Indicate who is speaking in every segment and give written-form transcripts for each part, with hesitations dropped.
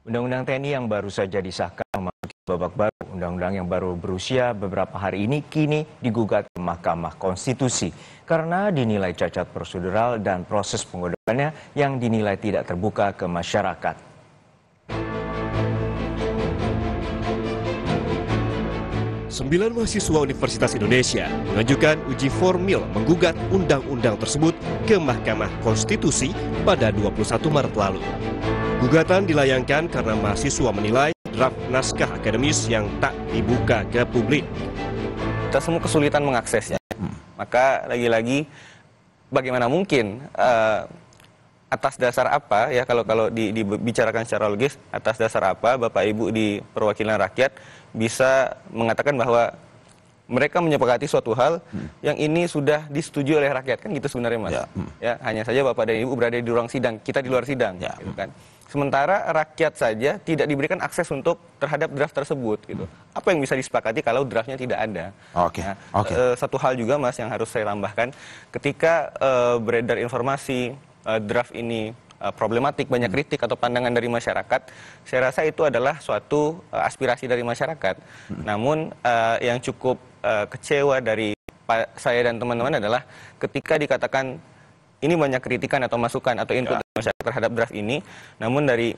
Speaker 1: Undang-undang TNI yang baru saja disahkan memasuki babak baru. Undang-undang yang baru berusia beberapa hari ini kini digugat ke Mahkamah Konstitusi karena dinilai cacat prosedural dan proses penggugatannya yang dinilai tidak terbuka ke masyarakat.
Speaker 2: Sembilan mahasiswa Universitas Indonesia mengajukan uji formil menggugat undang-undang tersebut ke Mahkamah Konstitusi pada 21 Maret lalu. Gugatan dilayangkan karena mahasiswa menilai draft naskah akademis yang tak dibuka ke publik.
Speaker 3: Kita semua kesulitan mengaksesnya. Maka lagi-lagi bagaimana mungkin atas dasar apa ya kalau dibicarakan secara logis, atas dasar apa Bapak Ibu di perwakilan rakyat bisa mengatakan bahwa mereka menyepakati suatu hal yang ini sudah disetujui oleh rakyat, kan gitu sebenarnya Mas. Ya, hanya saja Bapak dan Ibu berada di ruang sidang, kita di luar sidang, gitu kan. Sementara rakyat saja tidak diberikan akses untuk terhadap draft tersebut, gitu. Apa yang bisa disepakati kalau draftnya tidak ada? Satu hal juga Mas yang harus saya tambahkan, ketika beredar informasi draft ini problematik, banyak kritik atau pandangan dari masyarakat, saya rasa itu adalah suatu aspirasi dari masyarakat. Namun yang cukup kecewa dari saya dan teman-teman adalah ketika dikatakan ini banyak kritikan atau masukan atau input dari masyarakat terhadap draft ini, namun dari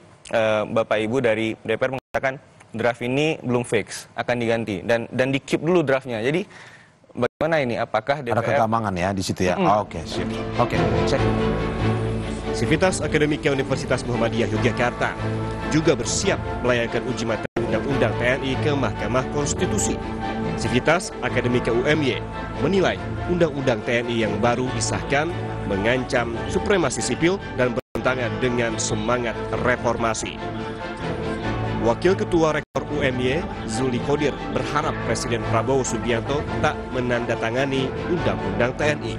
Speaker 3: Bapak Ibu dari DPR mengatakan draft ini belum fix, akan diganti dan di-keep dulu draftnya. Jadi bagaimana ini? Apakah DPR...
Speaker 4: Ada kegamangan ya di situ ya? Oke, sip. Oke, cek.
Speaker 2: Sivitas Akademika Universitas Muhammadiyah Yogyakarta juga bersiap melayangkan uji materi Undang-Undang TNI ke Mahkamah Konstitusi. Sivitas Akademika UMY menilai Undang-Undang TNI yang baru disahkan mengancam supremasi sipil dan bertentangan dengan semangat reformasi. Wakil Ketua Rektor UMY, Zuli Kodir, berharap Presiden Prabowo Subianto tak menandatangani Undang-Undang TNI.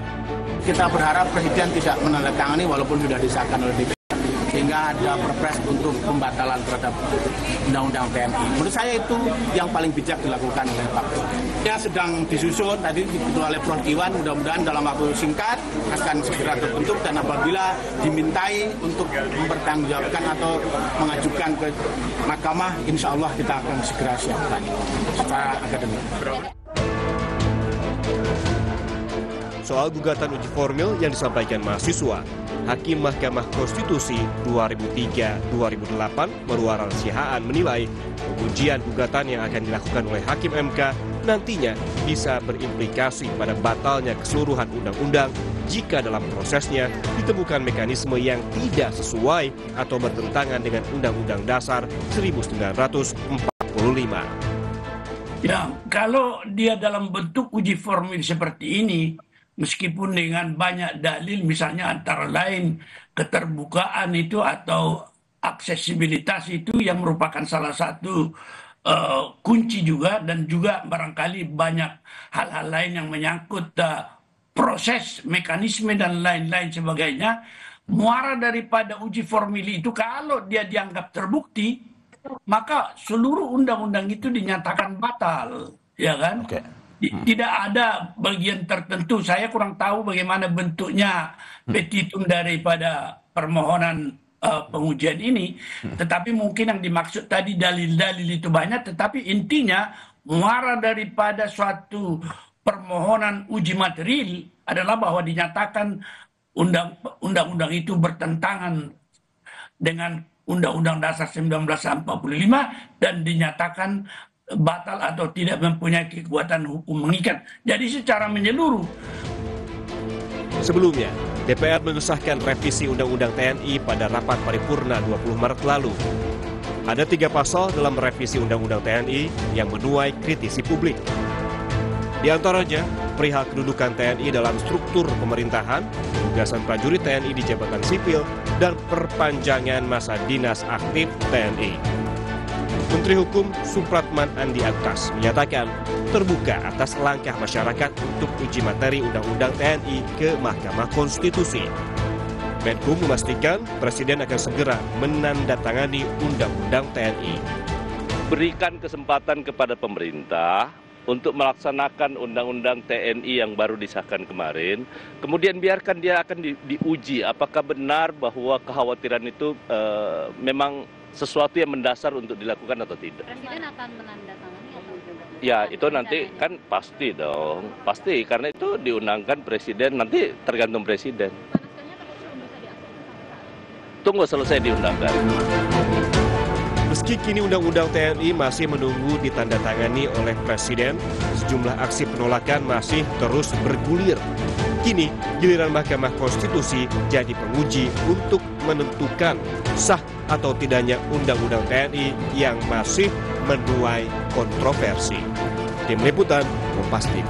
Speaker 5: Kita berharap Presiden tidak menandatangani walaupun sudah disahkan oleh DPR, sehingga ada perpres untuk pembatalan terhadap Undang-Undang TNI. Menurut saya itu yang paling bijak dilakukan oleh Pak Presiden. Ya sedang disusun tadi oleh Prof. Iwan, mudah-mudahan dalam waktu singkat akan segera terbentuk dan apabila dimintai untuk mempertanggungjawabkan atau mengajukan ke Mahkamah, insya Allah kita akan segera siapkan secara akademik.
Speaker 2: Soal gugatan uji formil yang disampaikan mahasiswa, Hakim Mahkamah Konstitusi 2003-2008 Marwarar Sihaan menilai pengujian gugatan yang akan dilakukan oleh Hakim MK nantinya bisa berimplikasi pada batalnya keseluruhan undang-undang jika dalam prosesnya ditemukan mekanisme yang tidak sesuai atau bertentangan dengan Undang-Undang Dasar 1945.
Speaker 6: Ya, kalau dia dalam bentuk uji formil seperti ini, meskipun dengan banyak dalil, misalnya antara lain keterbukaan itu atau aksesibilitas itu yang merupakan salah satu kunci juga, dan juga barangkali banyak hal-hal lain yang menyangkut proses, mekanisme, dan lain-lain sebagainya. Muara daripada uji formil itu kalau dia dianggap terbukti, maka seluruh undang-undang itu dinyatakan batal, ya kan? Tidak ada bagian tertentu, saya kurang tahu bagaimana bentuknya petitum daripada permohonan pengujian ini, tetapi mungkin yang dimaksud tadi dalil-dalil itu banyak, tetapi intinya muara daripada suatu permohonan uji material adalah bahwa dinyatakan undang-undang itu bertentangan dengan Undang-Undang Dasar 1945 dan dinyatakan batal atau tidak mempunyai kekuatan hukum mengikat. Jadi secara menyeluruh.
Speaker 2: Sebelumnya, DPR mengesahkan revisi Undang-Undang TNI pada rapat paripurna 20 Maret lalu. Ada 3 pasal dalam revisi Undang-Undang TNI yang menuai kritisi publik. Di antaranya, perihal kedudukan TNI dalam struktur pemerintahan, tugasan prajurit TNI di jabatan sipil, dan perpanjangan masa dinas aktif TNI. Menteri Hukum Supratman Andi Aktas menyatakan terbuka atas langkah masyarakat untuk uji materi Undang-Undang TNI ke Mahkamah Konstitusi. Menkum memastikan Presiden akan segera menandatangani Undang-Undang TNI.
Speaker 7: Berikan kesempatan kepada pemerintah untuk melaksanakan Undang-Undang TNI yang baru disahkan kemarin, kemudian biarkan dia akan diuji apakah benar bahwa kekhawatiran itu memang sesuatu yang mendasar untuk dilakukan atau tidak.
Speaker 8: Presiden akan menandatangani atau tidak?
Speaker 7: Ya, itu nanti kan pasti dong. Pasti, karena itu diundangkan presiden, nanti tergantung presiden.
Speaker 8: Naskahnya tapi belum bisa diakses.
Speaker 7: Tunggu selesai diundangkan.
Speaker 2: Meski kini Undang-Undang TNI masih menunggu ditandatangani oleh Presiden, sejumlah aksi penolakan masih terus bergulir. Kini, giliran Mahkamah Konstitusi jadi penguji untuk menentukan sah atau tidaknya Undang-Undang TNI yang masih menuai kontroversi. Tim Liputan, Kompas TV.